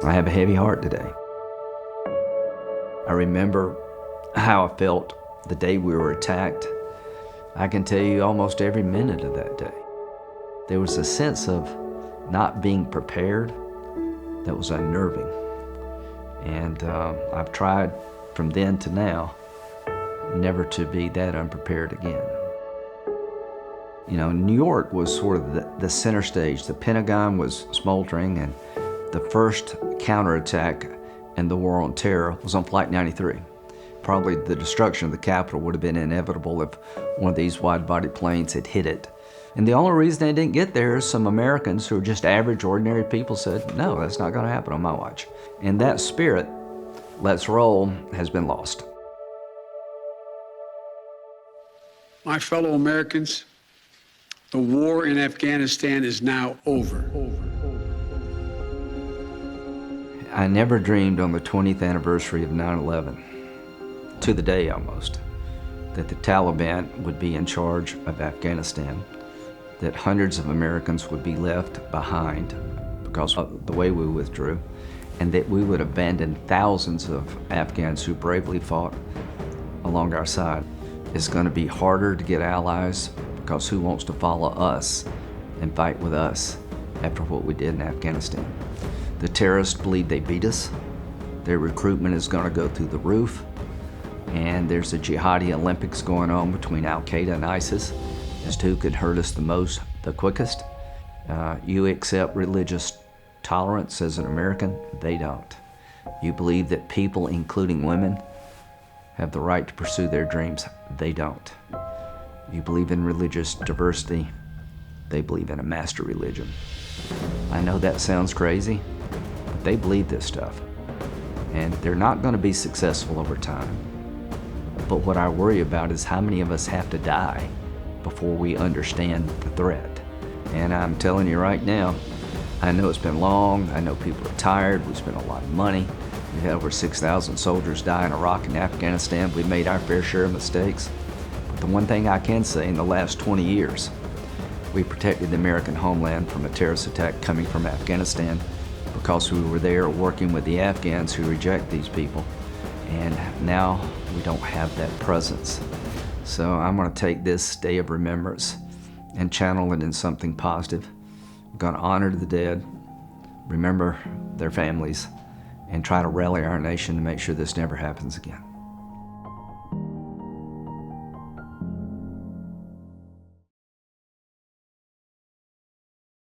I have a heavy heart today. I remember how I felt the day we were attacked. I can tell you almost every minute of that day. There was a sense of not being prepared that was unnerving. And I've tried from then to now never to be that unprepared again. You know, New York was sort of the center stage. The Pentagon was smoldering, and the first counterattack in the war on terror was on Flight 93. Probably the destruction of the Capitol would have been inevitable if one of these wide-body planes had hit it. And the only reason they didn't get there is some Americans who are just average, ordinary people said, no, that's not going to happen on my watch. And that spirit, let's roll, has been lost. My fellow Americans, the war in Afghanistan is now over. I never dreamed on the 20th anniversary of 9/11, to the day almost, that the Taliban would be in charge of Afghanistan, that hundreds of Americans would be left behind because of the way we withdrew, and that we would abandon thousands of Afghans who bravely fought along our side. It's going to be harder to get allies because who wants to follow us and fight with us after what we did in Afghanistan? The terrorists believe they beat us. Their recruitment is going to go through the roof. And there's a jihadi Olympics going on between Al-Qaeda and ISIS as to who could hurt us the most, the quickest. You accept religious tolerance as an American? They don't. You believe that people, including women, have the right to pursue their dreams? They don't. You believe in religious diversity? They believe in a master religion. I know that sounds crazy, but they believe this stuff. And they're not going to be successful over time. But what I worry about is how many of us have to die before we understand the threat. And I'm telling you right now, I know it's been long, I know people are tired, we spent a lot of money. We had over 6,000 soldiers die in Iraq and Afghanistan. We made our fair share of mistakes. But the one thing I can say, in the last 20 years, we protected the American homeland from a terrorist attack coming from Afghanistan because we were there working with the Afghans who reject these people. And now we don't have that presence. So I'm going to take this day of remembrance and channel it in something positive. I'm going to honor the dead, remember their families, and try to rally our nation to make sure this never happens again.